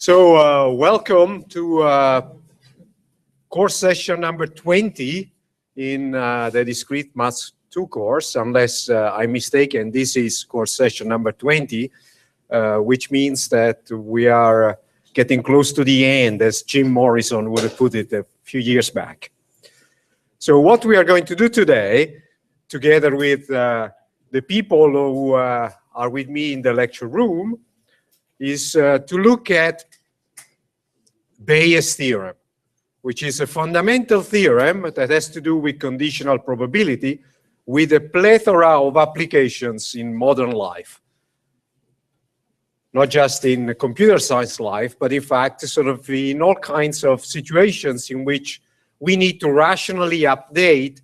So welcome to course session number 20 in the discrete maths 2 course. Unless I'm mistaken, this is course session number 20, which means that we are getting close to the end, as Jim Morrison would have put it a few years back. So what we are going to do today, together with the people who are with me in the lecture room, is to look at Bayes' theorem, which is a fundamental theorem that has to do with conditional probability with a plethora of applications in modern life. Not just in computer science life, but in fact, sort of in all kinds of situations in which we need to rationally update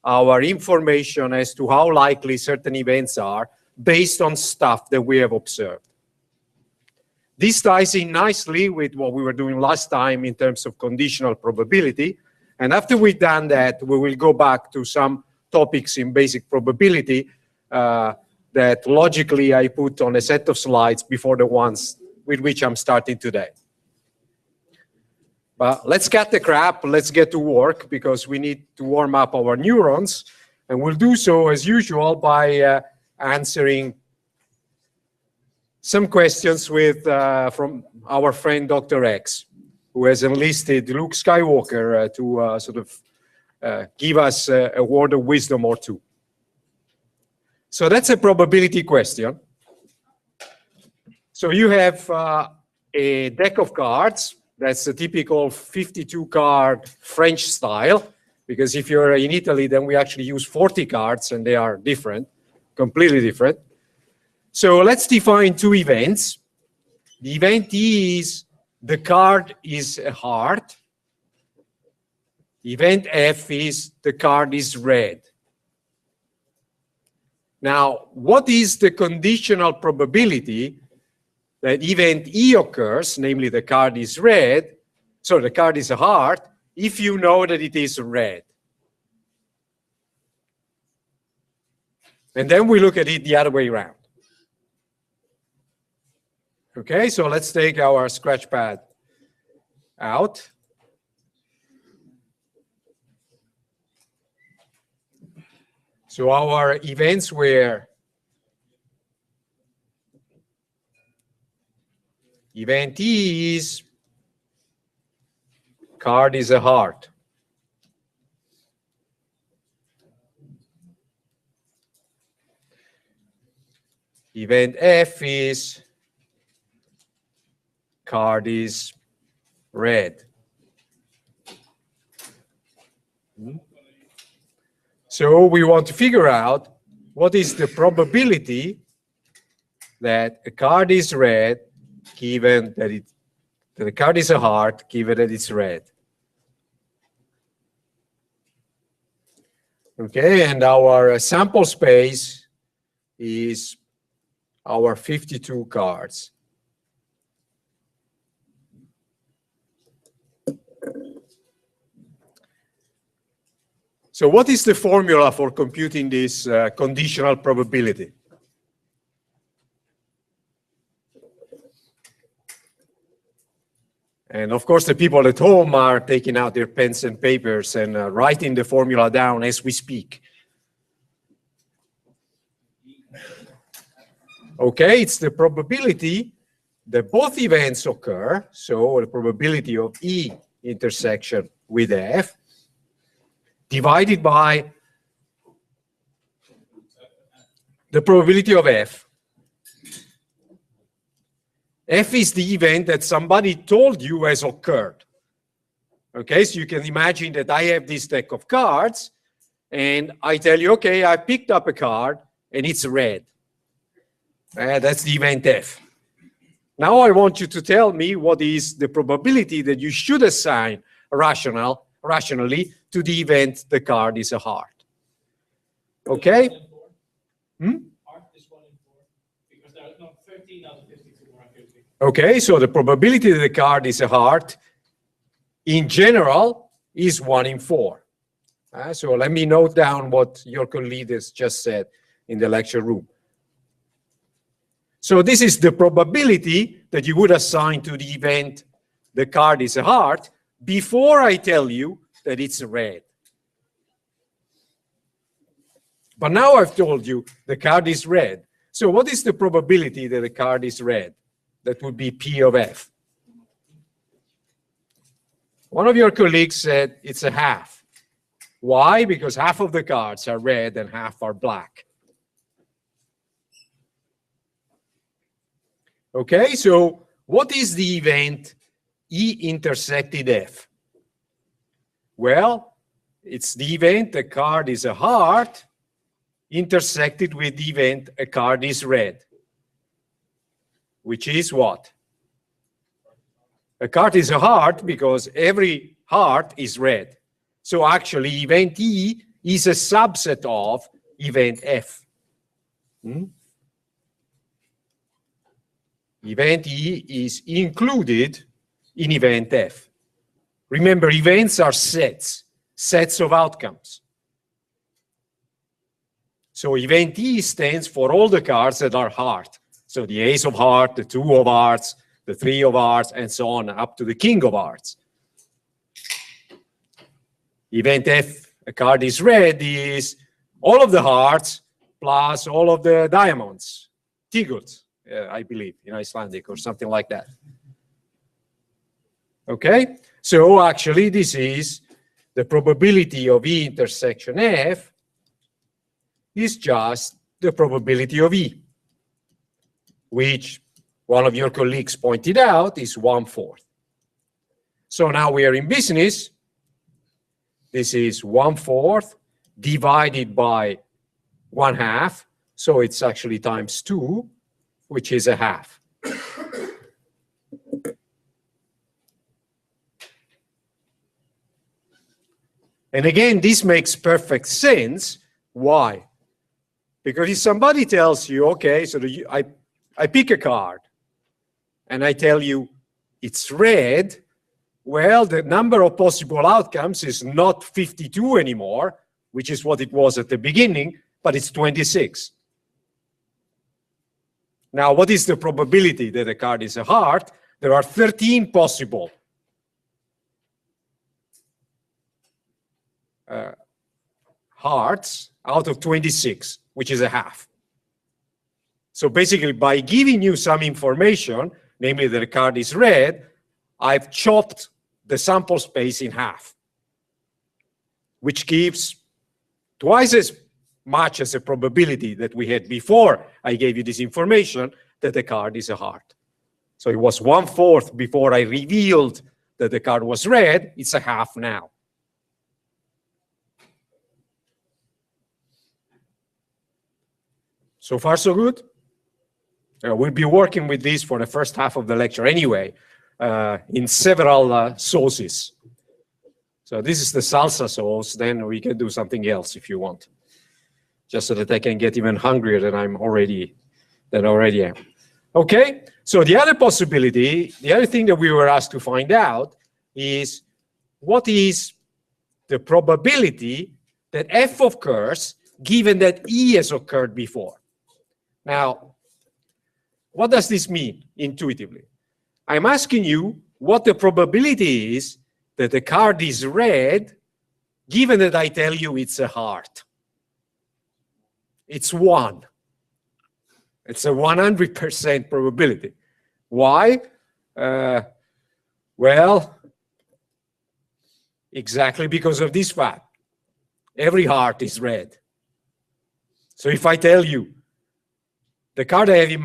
our information as to how likely certain events are based on stuff that we have observed. This ties in nicely with what we were doing last time in terms of conditional probability. And after we've done that, we will go back to some topics in basic probability that logically I put on a set of slides before the ones with which I'm starting today. But let's cut the crap, let's get to work, because we need to warm up our neurons. And we'll do so, as usual, by answering some questions with from our friend Dr. X, who has enlisted Luke Skywalker to sort of give us a word of wisdom or two. So that's a probability question. So you have a deck of cards. That's a typical 52-card French style, because if you're in Italy, then we actually use 40 cards, and they are different, completely different. So let's define two events. The event is the card is a heart. Event F is the card is red. Now, what is the conditional probability that event E occurs, namely the card is red, so the card is a heart, if you know that it is red? And then we look at it the other way around. Okay, so let's take our scratch pad out. So our events were event E is card is a heart. Event F is card is red. So we want to figure out what is the probability that a card is red given that the card is a heart given that it's red. Okay, and our sample space is our 52 cards. So what is the formula for computing this conditional probability? And of course, the people at home are taking out their pens and papers and writing the formula down as we speak. Okay, it's the probability that both events occur, so the probability of E intersection with F, divided by the probability of F. F is the event that somebody told you has occurred. Okay, so you can imagine that I have this deck of cards, and I tell you, okay, I picked up a card, and it's red. That's the event F. Now I want you to tell me what is the probability that you should assign rationally to the event the card is a heart. Okay? Heart is 1 in 4, because there are not 13 out of 52 are 50. Okay, so the probability that the card is a heart, in general, is 1 in 4. So let me note down what your colleague has just said in the lecture room. So this is the probability that you would assign to the event the card is a heart before I tell you that it's red. But now I've told you the card is red. So what is the probability that the card is red? That would be P of F. One of your colleagues said it's a half. Why? Because half of the cards are red and half are black. Okay, so what is the event E intersected F? Well, it's the event the card is a heart intersected with the event a card is red, which is what? A card is a heart because every heart is red. So actually, event E is a subset of event F. Event E is included in event F. Remember, events are sets of outcomes. So event E stands for all the cards that are heart. So the ace of heart, the 2 of hearts, the 3 of hearts, and so on, up to the king of hearts. Event F, a card is red, is all of the hearts plus all of the diamonds, tigurs, I believe, in Icelandic or something like that. Okay, so actually this is the probability of E intersection F is just the probability of E, which one of your colleagues pointed out is 1/4. So now we are in business. This is 1/4 divided by 1/2. So it's actually times 2, which is a half. And again, this makes perfect sense. Why? Because if somebody tells you, okay, so I pick a card and I tell you it's red, well, the number of possible outcomes is not 52 anymore, which is what it was at the beginning, but it's 26. Now, what is the probability that a card is a heart? There are 13 possible hearts out of 26, which is a half. So basically, by giving you some information, namely that a card is red, I've chopped the sample space in half, which gives twice as much as a probability that we had before I gave you this information that the card is a heart. So it was 1/4 before I revealed that the card was red. It's a half now. So far, so good? We'll be working with this for the first half of the lecture anyway, in several sauces. So this is the salsa sauce. Then we can do something else if you want, just so that I can get even hungrier than I'm already am. Okay, so the other possibility, the other thing that we were asked to find out is what is the probability that F occurs given that E has occurred before. Now, what does this mean intuitively? I'm asking you what the probability is that the card is red given that I tell you it's a heart. It's 1. It's a 100% probability. Why? Well, exactly because of this fact. Every heart is red. So if I tell you the card I have in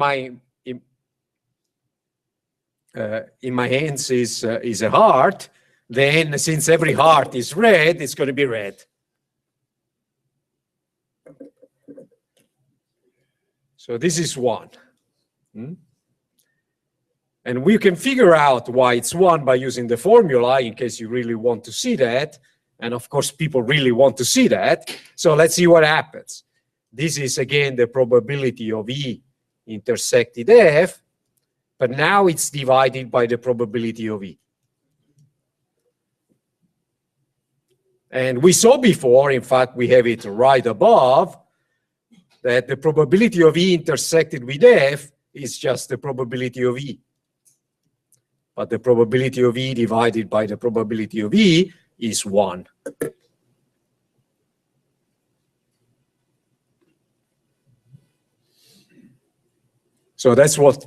my hands is a heart, then since every heart is red, it's going to be red. So this is 1. And we can figure out why it's 1 by using the formula in case you really want to see that. And of course, people really want to see that. So let's see what happens. This is, again, the probability of E intersected F, but now it's divided by the probability of E. And we saw before, in fact, we have it right above, that the probability of E intersected with F is just the probability of E. But the probability of E divided by the probability of E is 1. So that's what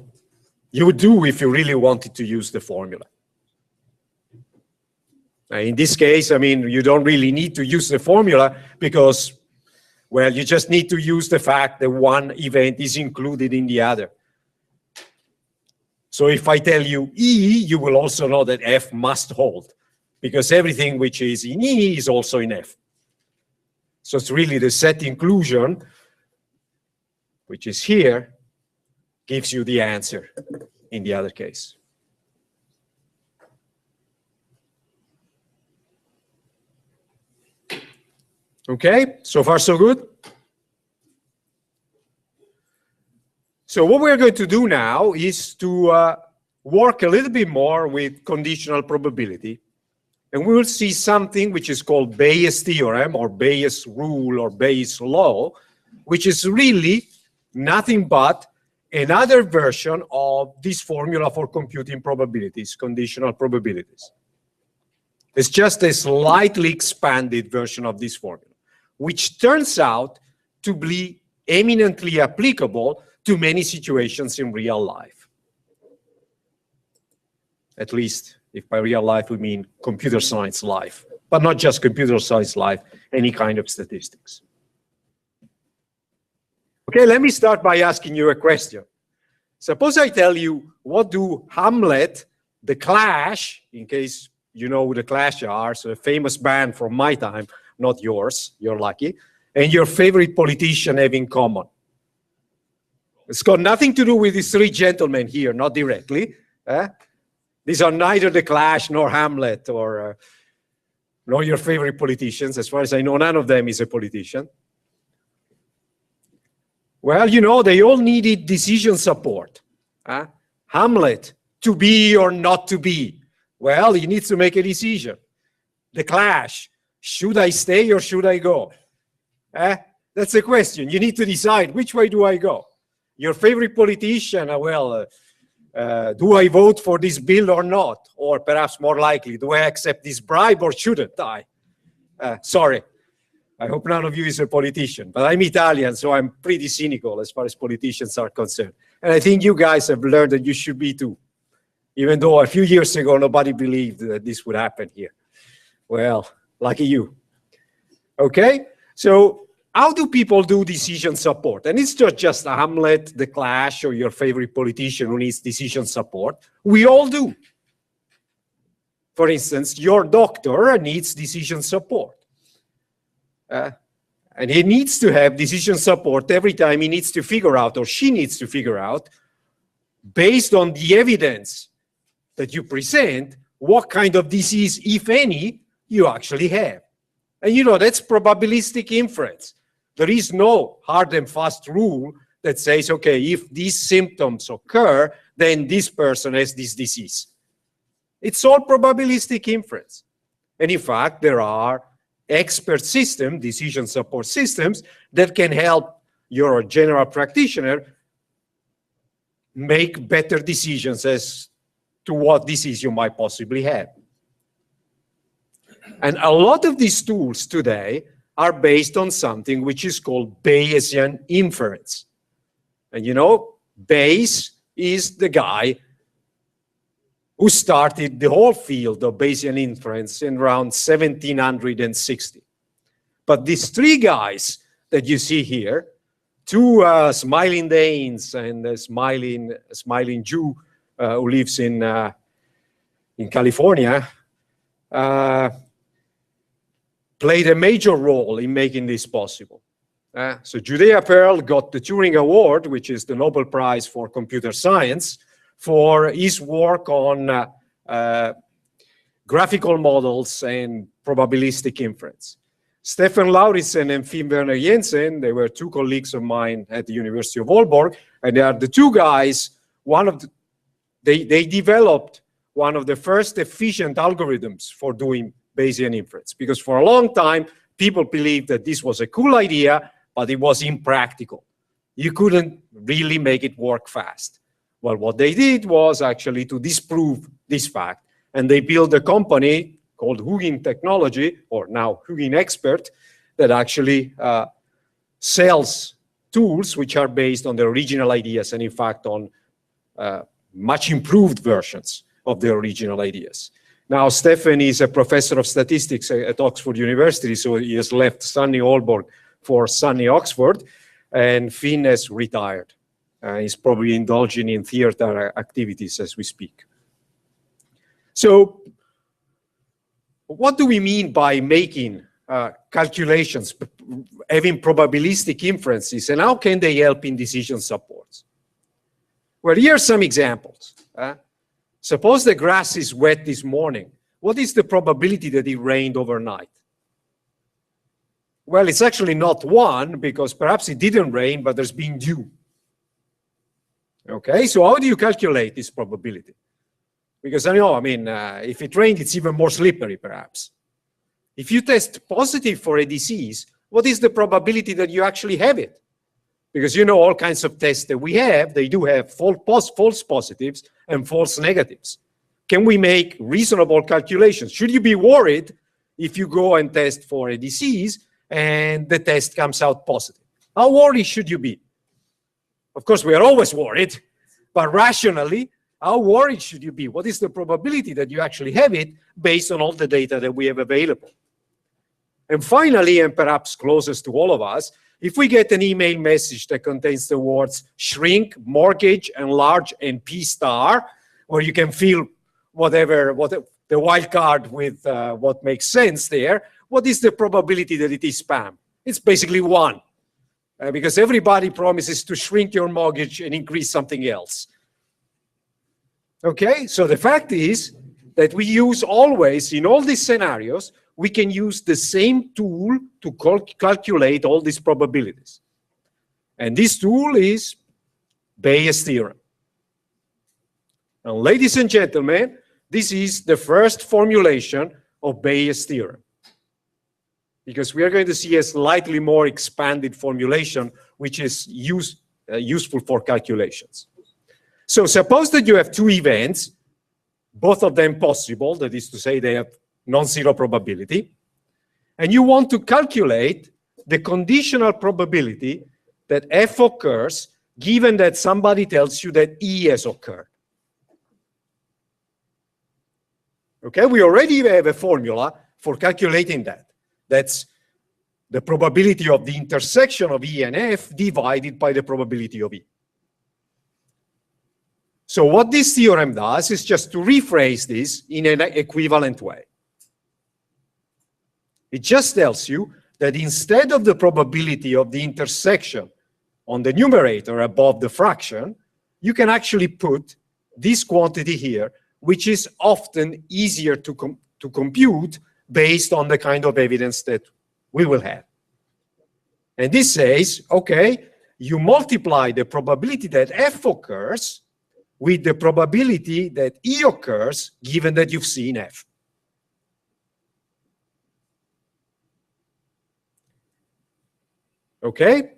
you would do if you really wanted to use the formula. In this case, I mean, you don't really need to use the formula because, well, you just need to use the fact that one event is included in the other. So if I tell you E, you will also know that F must hold, because everything which is in E is also in F. So it's really the set inclusion, which is here, gives you the answer in the other case. Okay, so far so good? So what we're going to do now is to work a little bit more with conditional probability. And we will see something which is called Bayes' theorem or Bayes' rule or Bayes' law, which is really nothing but another version of this formula for computing probabilities, conditional probabilities. It's just a slightly expanded version of this formula, which turns out to be eminently applicable to many situations in real life. At least if by real life we mean computer science life, but not just computer science life, any kind of statistics. Okay, let me start by asking you a question. Suppose I tell you, what do Hamlet, The Clash, in case you know who The Clash are, so a famous band from my time, not yours, you're lucky, and your favorite politician have in common? It's got nothing to do with these three gentlemen here, not directly. These are neither The Clash nor Hamlet or nor your favorite politicians. As far as I know, none of them is a politician. Well, you know, they all needed decision support. Hamlet, to be or not to be. Well, he needs to make a decision. The Clash, should I stay or should I go? That's the question. You need to decide, which way do I go? Your favorite politician, well, do I vote for this bill or not? Or perhaps more likely, do I accept this bribe or shouldn't I? Sorry, I hope none of you is a politician, but I'm Italian, so I'm pretty cynical as far as politicians are concerned. And I think you guys have learned that you should be too, even though a few years ago, nobody believed that this would happen here. Well, lucky you. Okay, so how do people do decision support? And it's not just Hamlet, The Clash, or your favorite politician who needs decision support. We all do. For instance, your doctor needs decision support. And he needs to have decision support every time he needs to figure out, or she needs to figure out, based on the evidence that you present, what kind of disease, if any, you actually have. And you know, that's probabilistic inference. There is no hard and fast rule that says, okay, if these symptoms occur, then this person has this disease. It's all probabilistic inference. And in fact, there are expert systems, decision support systems, that can help your general practitioner make better decisions as to what disease you might possibly have. And a lot of these tools today are based on something which is called Bayesian inference. And you know, Bayes is the guy who started the whole field of Bayesian inference in around 1760. But these three guys that you see here, two smiling Danes and a smiling Jew who lives in California, played a major role in making this possible. So Judea Pearl got the Turing Award, which is the Nobel Prize for computer science, for his work on graphical models and probabilistic inference. Stefan Lauritsen and Finn Werner Jensen, they were two colleagues of mine at the University of Aalborg, and they are the two guys, they developed one of the first efficient algorithms for doing Bayesian inference, because for a long time, people believed that this was a cool idea, but it was impractical. you couldn't really make it work fast. Well, what they did was actually to disprove this fact, and they built a company called Hugin Technology, or now Hugin Expert, that actually sells tools which are based on the original ideas, and in fact on much improved versions of the original ideas. Now, Stefan is a professor of statistics at Oxford University, so he has left sunny Aalborg for sunny Oxford, and Finn has retired. He's probably indulging in theater activities as we speak. So what do we mean by making calculations, having probabilistic inferences, and how can they help in decision supports? Well, here are some examples. Suppose the grass is wet this morning. What is the probability that it rained overnight? Well, it's actually not 1, because perhaps it didn't rain, but there's been dew. Okay, so how do you calculate this probability? Because I mean, if it rained, it's even more slippery, perhaps. If you test positive for a disease, what is the probability that you actually have it? Because all kinds of tests that we have, they do have false positives and false negatives. Can we make reasonable calculations? Should you be worried if you go and test for a disease and the test comes out positive? How worried should you be? Of course, we are always worried, but rationally, how worried should you be? What is the probability that you actually have it based on all the data that we have available? And finally, and perhaps closest to all of us, if we get an email message that contains the words shrink, mortgage, enlarge, and P star, where you can fill whatever the wild card with what makes sense there, what is the probability that it is spam? It's basically 1, because everybody promises to shrink your mortgage and increase something else. Okay, so the fact is that we use always, in all these scenarios, we can use the same tool to calculate all these probabilities. And this tool is Bayes' theorem. Now, ladies and gentlemen, this is the first formulation of Bayes' theorem, because we are going to see a slightly more expanded formulation, which is useful for calculations. So suppose that you have 2 events, both of them possible, that is to say they have non-zero probability, and you want to calculate the conditional probability that F occurs given that somebody tells you that E has occurred. Okay, we already have a formula for calculating that. That's the probability of the intersection of E and F divided by the probability of E. So what this theorem does is just to rephrase this in an equivalent way. It just tells you that instead of the probability of the intersection on the numerator above the fraction, you can actually put this quantity here, which is often easier to compute based on the kind of evidence that we will have. And this says, okay, you multiply the probability that F occurs with the probability that E occurs, given that you've seen F. Okay?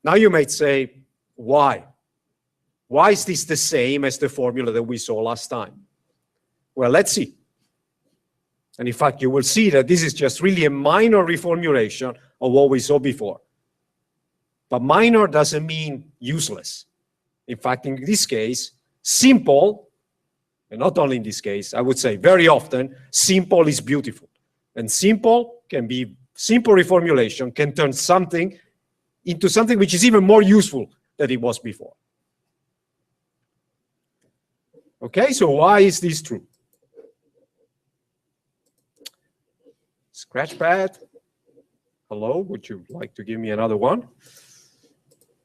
Now you might say, why? Why is this the same as the formula that we saw last time? Well, let's see. And in fact, you will see that this is just really a minor reformulation of what we saw before. But minor doesn't mean useless. In fact, in this case, simple, and not only in this case, I would say very often, simple is beautiful. And simple reformulation can turn something into something which is even more useful than it was before. Okay, so why is this true? Scratchpad, hello, would you like to give me another one?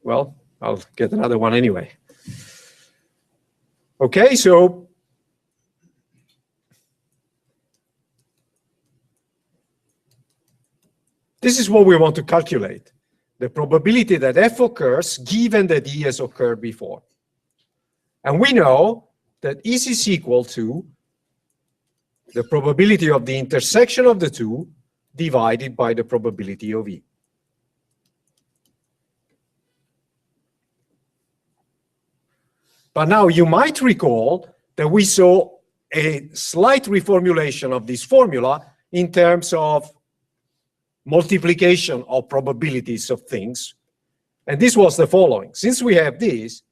Well, I'll get another one anyway. Okay, so this is what we want to calculate. The probability that F occurs given that E has occurred before. And we know that E is equal to the probability of the intersection of the two divided by the probability of E. But now you might recall that we saw a slight reformulation of this formula in terms of multiplication of probabilities of things. And this was the following. Since we have this,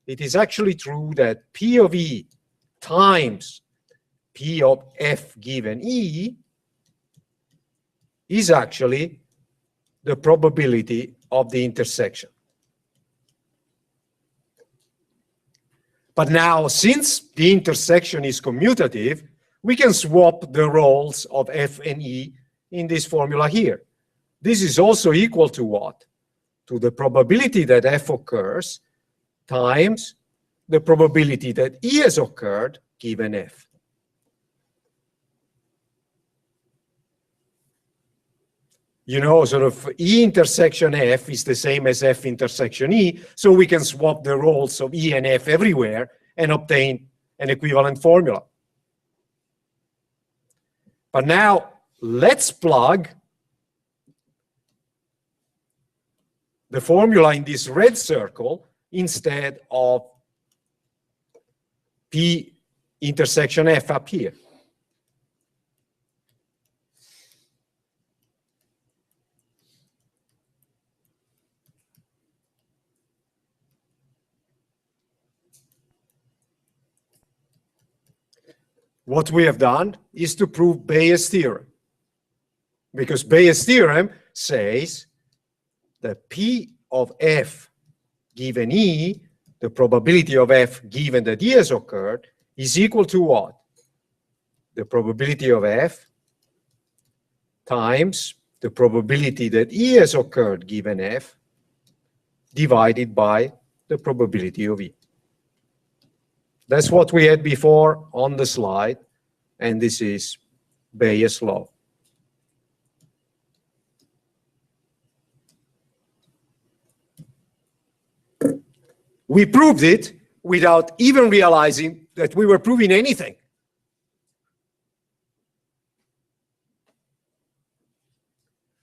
it is actually true that P of E times P of F given E is actually the probability of the intersection. But now, since the intersection is commutative, we can swap the roles of F and E in this formula here. This is also equal to what? To the probability that F occurs times the probability that E has occurred given F. You know, sort of E intersection F is the same as F intersection E, so we can swap the roles of E and F everywhere and obtain an equivalent formula. But now, let's plug the formula in this red circle instead of P intersection F up here. What we have done is to prove Bayes' theorem, because Bayes' theorem says that P of F given E, the probability of F given that E has occurred, is equal to what? The probability of F times the probability that E has occurred given F divided by the probability of E. That's what we had before on the slide, and this is Bayes' law. We proved it without even realizing that we were proving anything.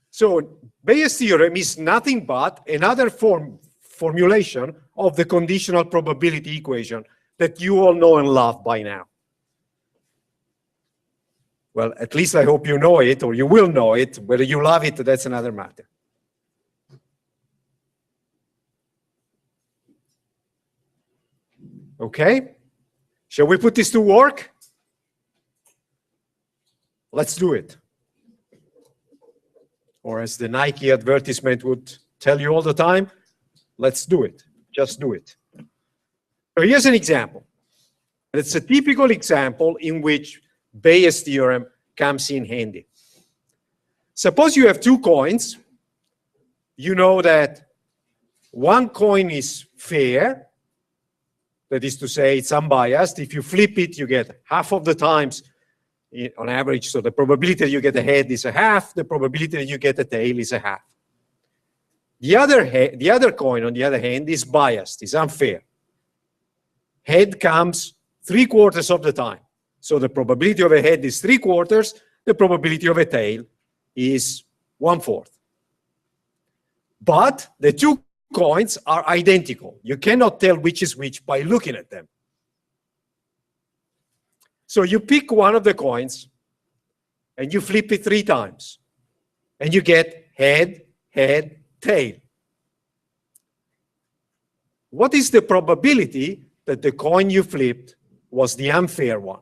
So Bayes' theorem is nothing but another formulation of the conditional probability equation that you all know and love by now. Well, at least I hope you know it, or you will know it. Whether you love it, that's another matter. Okay? Shall we put this to work? Let's do it. Or as the Nike advertisement would tell you all the time, let's do it. Just do it. So here's an example. It's a typical example in which Bayes' theorem comes in handy. Suppose you have two coins. You know that one coin is fair. That is to say, it's unbiased. If you flip it, you get half of the times on average. So the probability that you get a head is a half. The probability that you get a tail is a half. The other coin, on the other hand, is biased, is unfair. Head comes 3/4 of the time. So the probability of a head is 3/4. The probability of a tail is 1/4. But the two coins are identical. You cannot tell which is which by looking at them. So you pick one of the coins and you flip it 3 times. And you get head, head, tail. What is the probability that the coin you flipped was the unfair one?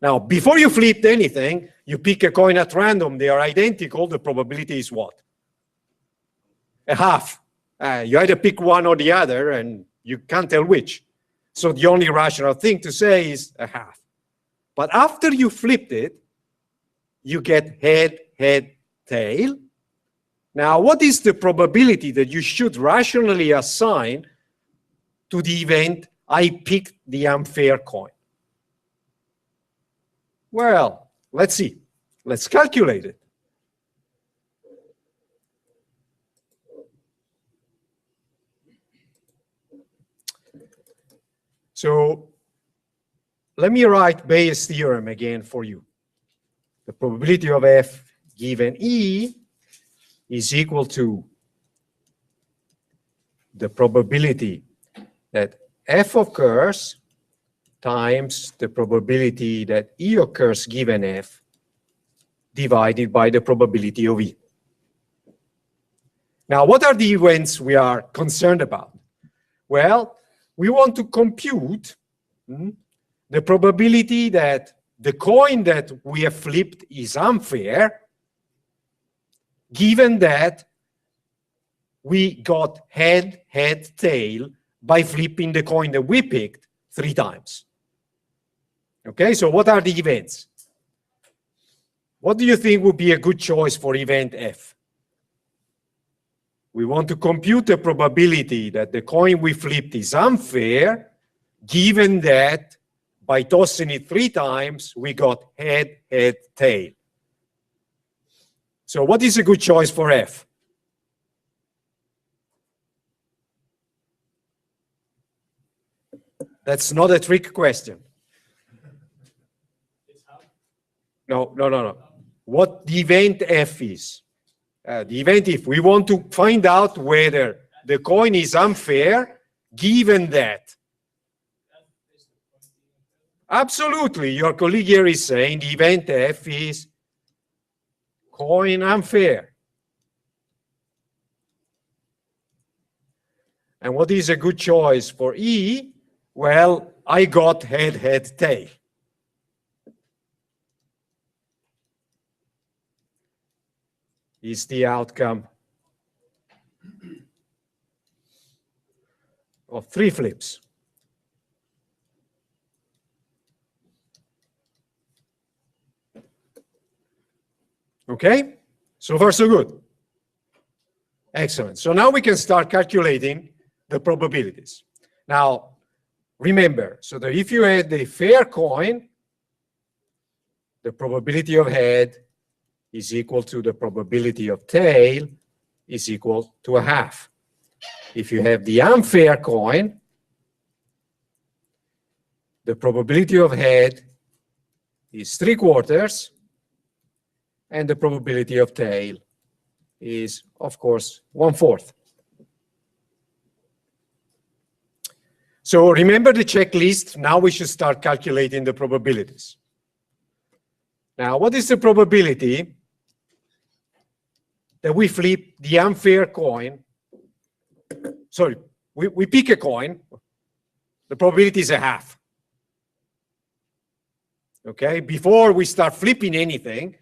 Now, before you flipped anything, you pick a coin at random. They are identical. The probability is what? A half. You either pick one or the other, and you can't tell which. So the only rational thing to say is a half. But after you flipped it, you get head, head, tail. Now, what is the probability that you should rationally assign to the event I picked the unfair coin? Well, let's see. Let's calculate it. So let me write Bayes' theorem again for you. The probability of F given E is equal to the probability that F occurs times the probability that E occurs given F divided by the probability of E. Now, what are the events we are concerned about? Well, we want to compute the probability that the coin that we have flipped is unfair, given that we got head, head, tail by flipping the coin that we picked 3 times. Okay, so what are the events? What do you think would be a good choice for event F? We want to compute the probability that the coin we flipped is unfair, given that by tossing it 3 times, we got head, head, tail. So what is a good choice for F? That's not a trick question. No. What the event F is. The event if we want to find out whether the coin is unfair, given that. Absolutely, your colleague here is saying the event F is coin unfair. And what is a good choice for E? Well, I got head, head, tail. Is the outcome of 3 flips. Okay, so far so good. Excellent. So now we can start calculating the probabilities. Now, remember, so that if you had the fair coin, the probability of head is equal to the probability of tail is equal to 1/2. If you have the unfair coin, the probability of head is 3/4, and the probability of tail is, of course, 1/4. So remember the checklist. Now we should start calculating the probabilities. Now, what is the probability that we flip the unfair coin? Sorry, we pick a coin. The probability is 1/2. Okay, before we start flipping anything,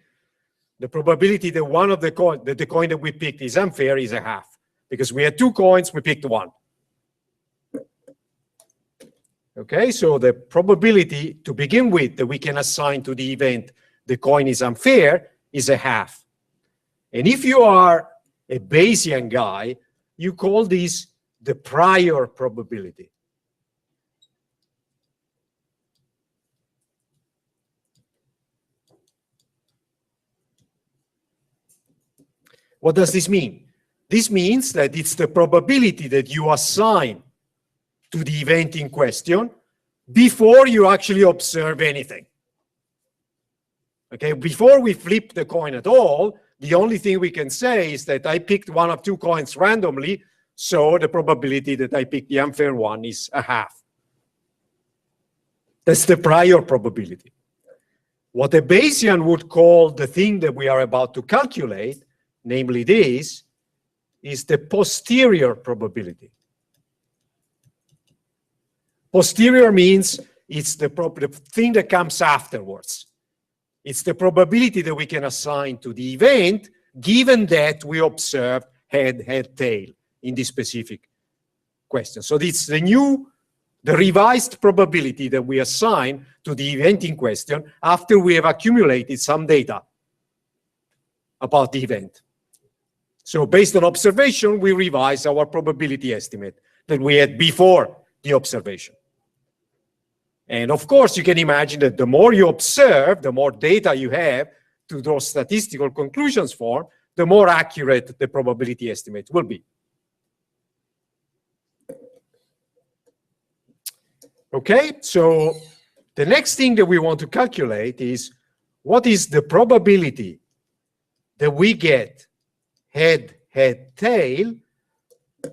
the probability that one of the coin, that the coin that we picked is unfair is 1/2. Because we had 2 coins, we picked 1. Okay, so the probability to begin with that we can assign to the event the coin is unfair is 1/2. And if you are a Bayesian guy, you call this the prior probability. What does this mean? This means that it's the probability that you assign to the event in question before you actually observe anything. Okay, before we flip the coin at all, the only thing we can say is that I picked one of 2 coins randomly, so the probability that I picked the unfair one is 1/2. That's the prior probability. What a Bayesian would call the thing that we are about to calculate, namely this, is the posterior probability. Posterior means it's the thing that comes afterwards. It's the probability that we can assign to the event, given that we observed head, head, tail in this specific question. So it's the revised probability that we assign to the event in question after we have accumulated some data about the event. So based on observation, we revise our probability estimate that we had before the observation. And of course, you can imagine that the more you observe, the more data you have to draw statistical conclusions for, the more accurate the probability estimate will be. Okay, so the next thing that we want to calculate is what is the probability that we get head, head, tail,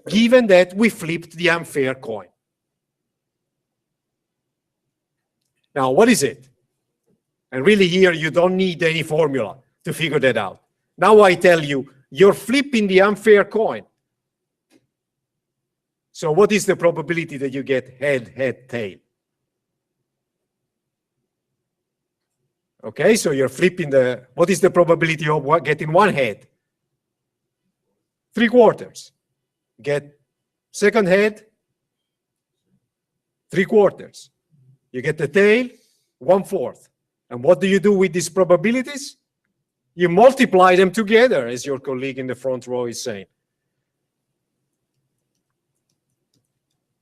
given that we flipped the unfair coin. Now, what is it? And really here, you don't need any formula to figure that out. Now I tell you, you're flipping the unfair coin. So what is the probability that you get head, head, tail? Okay, so you're flipping the, what is the probability of getting one head? 3/4. Get second head, 3/4. You get the tail, 1/4. And what do you do with these probabilities? You multiply them together, as your colleague in the front row is saying.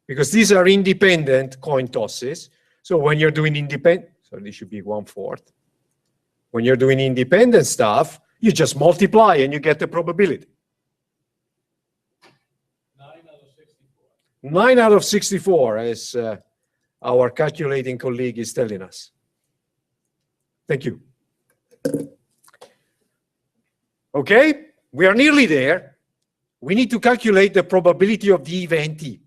Because these are independent coin tosses. So when you're doing independent, so this should be 1/4. When you're doing independent stuff, you just multiply and you get the probability. 9 out of 64. 9 out of 64, as our calculating colleague is telling us. Thank you. Okay, we are nearly there. We need to calculate the probability of the event T.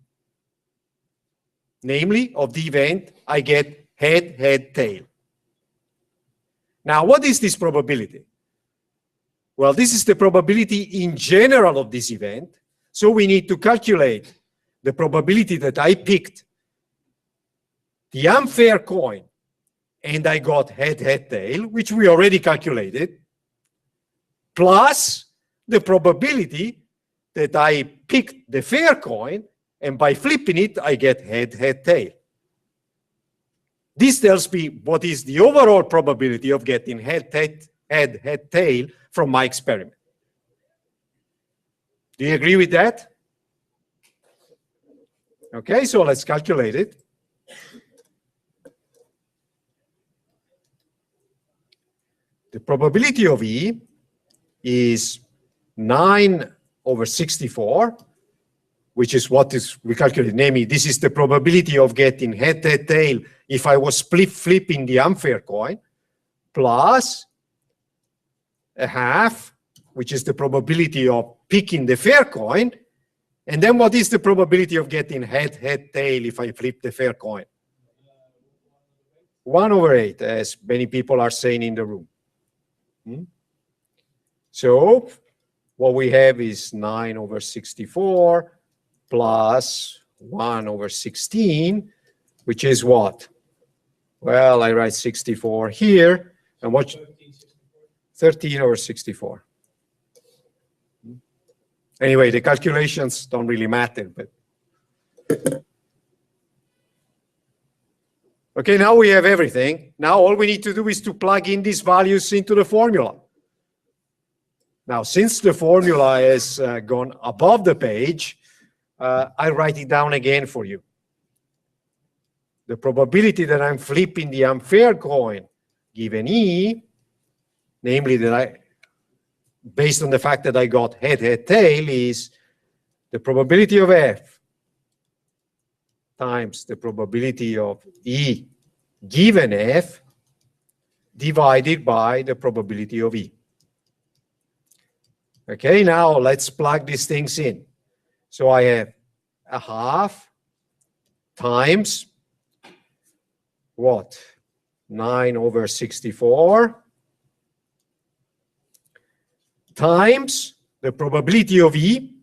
Namely, of the event, I get head, head, tail. Now, what is this probability? Well, this is the probability in general of this event. So we need to calculate the probability that I picked the unfair coin and I got head, head, tail, which we already calculated, plus the probability that I picked the fair coin and by flipping it, I get head, head, tail. This tells me what is the overall probability of getting head, head, head, head, tail from my experiment. Do you agree with that? Okay, so let's calculate it. The probability of E is 9/64, which is what we calculated. Namely, this is the probability of getting head, head, tail if I was flipping the unfair coin, plus a half, which is the probability of picking the fair coin. And then what is the probability of getting head, head, tail if I flip the fair coin? 1/8, as many people are saying in the room. So what we have is 9/64 plus 1/16, which is what? Well, I write 64 here. And what? 13/64. Anyway, the calculations don't really matter. But okay, now we have everything. Now all we need to do is to plug in these values into the formula. Now, since the formula has gone above the page, I write it down again for you. The probability that I'm flipping the unfair coin given E, namely that based on the fact that I got head, head, tail, is the probability of F times the probability of E given F divided by the probability of E. Okay, now let's plug these things in. So I have a half times what? 9/64 times the probability of E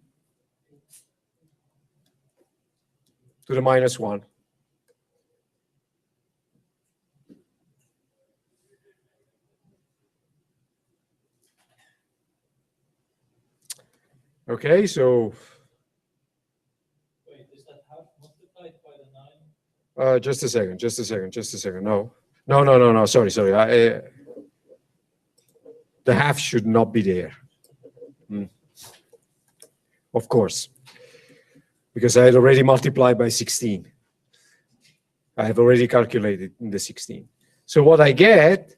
to the -1. Okay, so Wait, is that half multiplied by the 9? just a second. No. Sorry. The half should not be there. Of course, because I had already multiplied by 16. I have already calculated in the 16. So what I get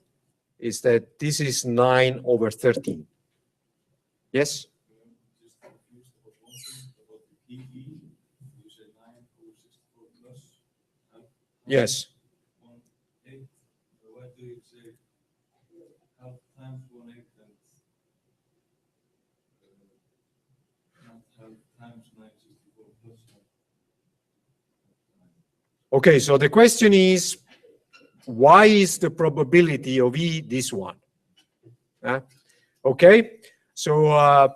is that this is 9/13. Yes? Yes. Why do you say half times 1/8 and not half times 9/64 plus half? Okay, so the question is, why is the probability of E this one? Okay, so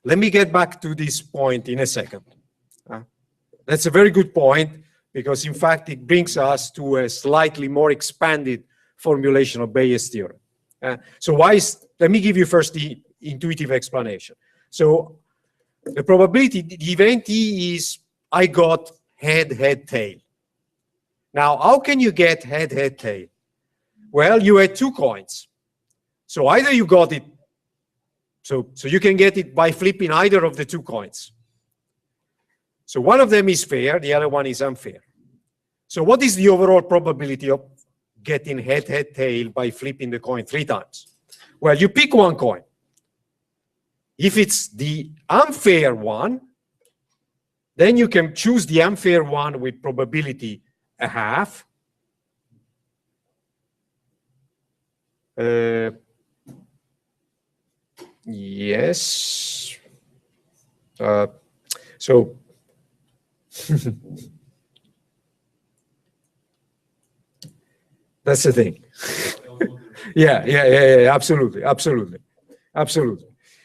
let me get back to this point in a second. That's a very good point, because in fact it brings us to a slightly more expanded formulation of Bayes' theorem. So let me give you first the intuitive explanation. So the probability, the event E is I got head, head, tail. Now, how can you get head, head, tail? Well, you had two coins. So either you got it, so you can get it by flipping either of the two coins. So one of them is fair, the other one is unfair. So what is the overall probability of getting head, head, tail by flipping the coin 3 times? Well, you pick one coin. If it's the unfair one, then you can choose the unfair one with probability 1/2. Yes. So that's the thing. Yeah, absolutely.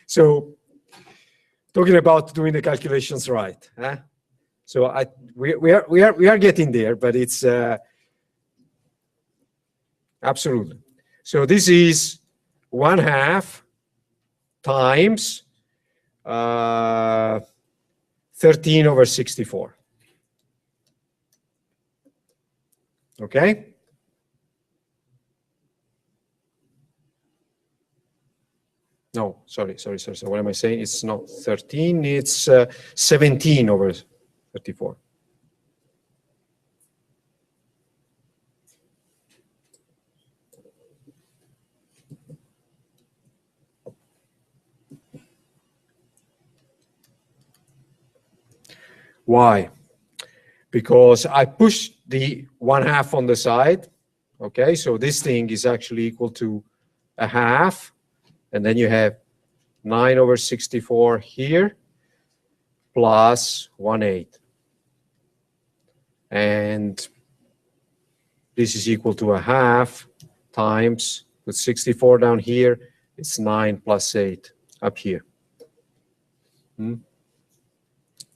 So talking about doing the calculations right, huh? So we are getting there, but it's absolutely. So this is 1/2 times 13/64. Okay. No, sorry. What am I saying? It's not 13, it's 17/34. Why? Because I pushed the 1/2 on the side. Okay, so this thing is actually equal to 1/2. And then you have 9/64 here plus 1/8. And this is equal to 1/2 times, with 64 down here, it's 9 plus 8 up here.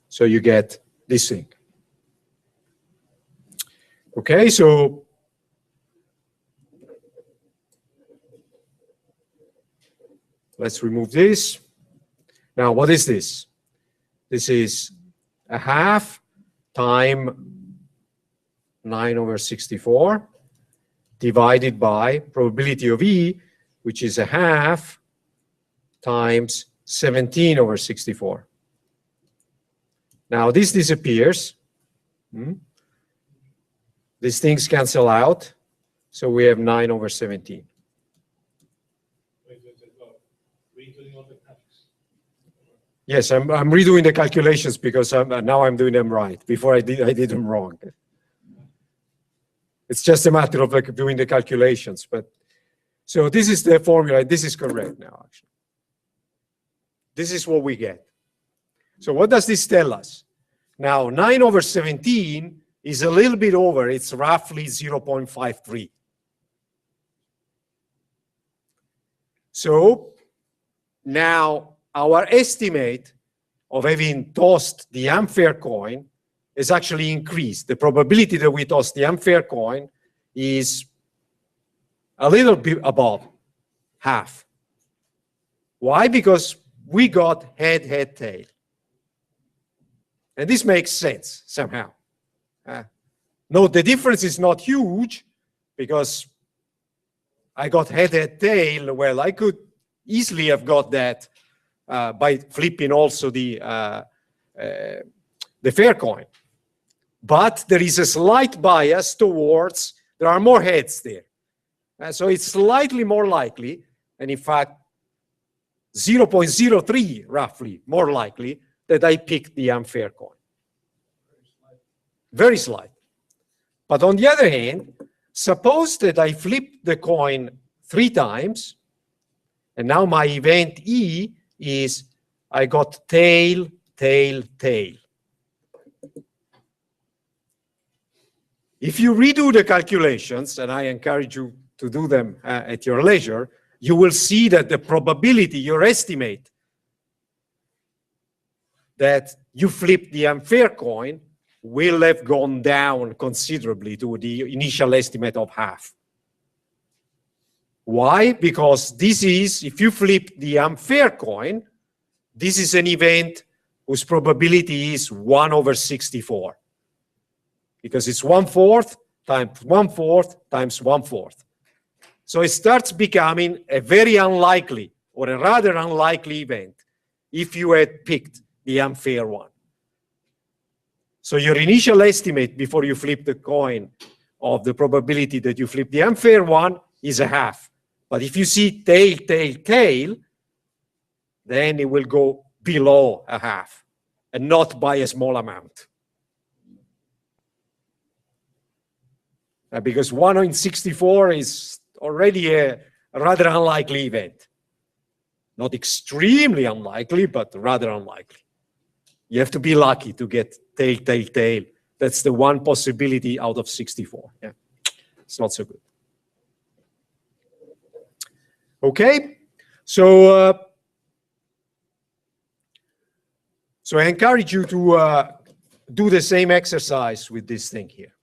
So you get this thing. Okay, so let's remove this. Now, what is this? This is 1/2 times 9/64 divided by probability of E, which is 1/2 times 17/64. Now, this disappears. These things cancel out. So we have 9/17. Yes, I'm redoing the calculations because now I'm doing them right. Before I did them wrong. It's just a matter of like doing the calculations. But so this is the formula. This is correct now, actually. This is what we get. So what does this tell us? Now, 9/17 is a little bit over. It's roughly 0.53. So now our estimate of having tossed the unfair coin is actually increased. The probability that we toss the unfair coin is a little bit above 1/2. Why? Because we got head, head, tail. And this makes sense somehow. No, the difference is not huge because I got head, head, tail. Well, I could easily have got that by flipping also the fair coin. But there is a slight bias towards, there are more heads there. So it's slightly more likely, and in fact, 0.03 roughly more likely that I picked the unfair coin. Very slight. But on the other hand, suppose that I flip the coin 3 times, and now my event E is I got tail, tail, tail. If you redo the calculations, and I encourage you to do them at your leisure, you will see that the probability, your estimate, that you flip the unfair coin will have gone down considerably to the initial estimate of half. Why? Because this is, if you flip the unfair coin, this is an event whose probability is 1/64. Because it's 1/4 times 1/4 times 1/4. So it starts becoming a very unlikely or a rather unlikely event if you had picked the unfair one. So your initial estimate before you flip the coin of the probability that you flip the unfair one is a half. But if you see tail, tail, tail, then it will go below a half and not by a small amount. Because 1/64 is already a rather unlikely event. Not extremely unlikely, but rather unlikely. You have to be lucky to get tail, tail, tail. That's the one possibility out of 64. Yeah, it's not so good. Okay, so I encourage you to do the same exercise with this thing here.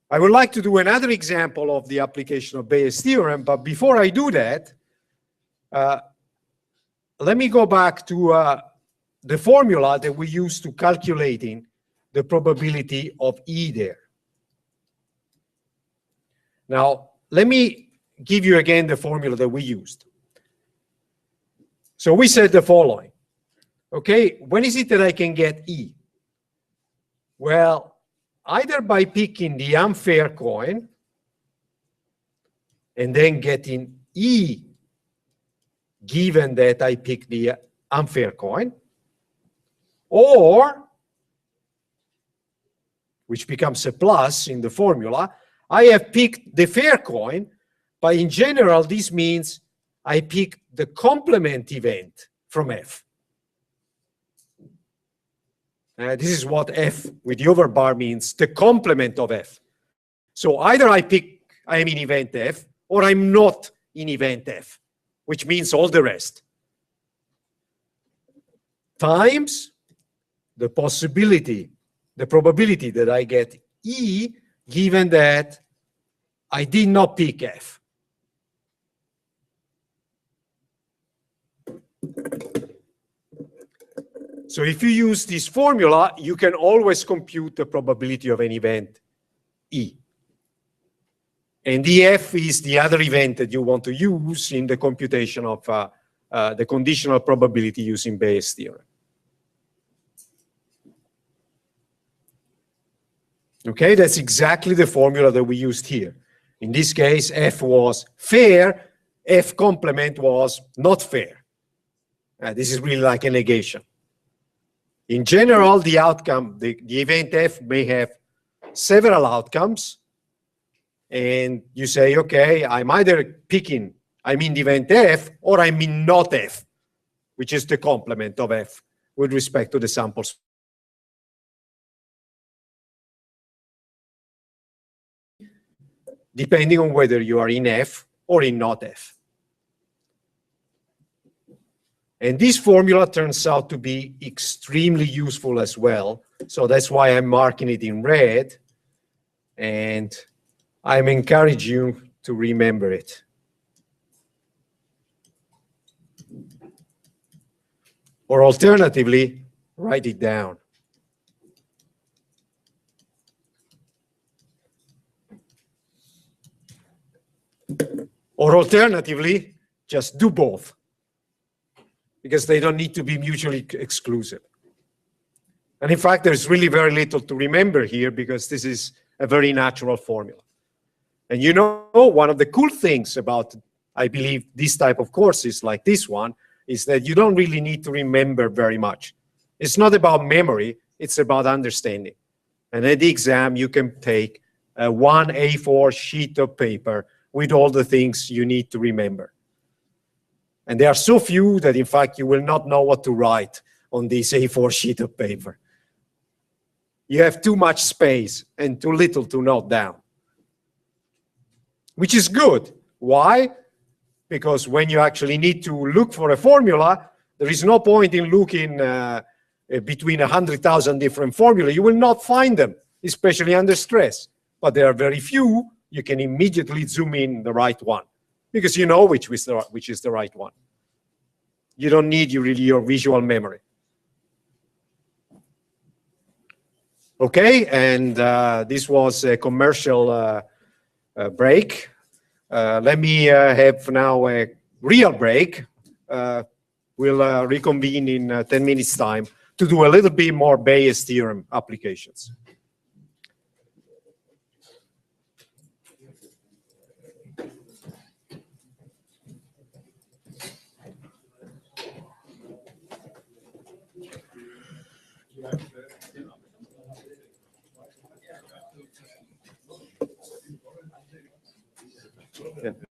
I would like to do another example of the application of Bayes' theorem, but before I do that, let me go back to the formula that we use to calculating the probability of E there. Now, let me give you again the formula that we used. So we said the following. Okay, when is it that I can get E? Well, either by picking the unfair coin and then getting E given that I pick the unfair coin, or, which becomes a plus in the formula, I have picked the fair coin, but in general, this means I pick the complement event from F. This is what F with the overbar means, the complement of F. So either I am in event F, or I'm not in event F, which means all the rest, times the possibility, the probability that I get E, given that I did not pick F. So if you use this formula, you can always compute the probability of an event E. And EF is the other event that you want to use in the computation of the conditional probability using Bayes' theorem. Okay, that's exactly the formula that we used here. In this case, F was fair, F complement was not fair. This is really like a negation. In general, the outcome, the event F may have several outcomes. And you say, okay, I'm either picking, I'm in the event F, or I'm in not F, which is the complement of F with respect to the samples. Depending on whether you are in F or in not F. And this formula turns out to be extremely useful as well. So that's why I'm marking it in red. And I'm encouraging you to remember it. Or alternatively, write it down. Or alternatively, just do both, because they don't need to be mutually exclusive. And in fact, there's really very little to remember here because this is a very natural formula. And you know, one of the cool things about, I believe, this type of courses like this one is that you don't really need to remember very much. It's not about memory, it's about understanding. And at the exam, you can take a 1 A4 sheet of paper with all the things you need to remember. And there are so few that, in fact, you will not know what to write on this A4 sheet of paper. you have too much space and too little to note down, which is good. Why? Because when you actually need to look for a formula, there is no point in looking between 100,000 different formulae. You will not find them, especially under stress. But there are very few. You can immediately zoom in the right one because you know which is the right one. You don't need your visual memory. Okay, and this was a commercial break. Let me have now a real break. We'll reconvene in 10 minutes time to do a little bit more Bayes theorem applications. Yeah.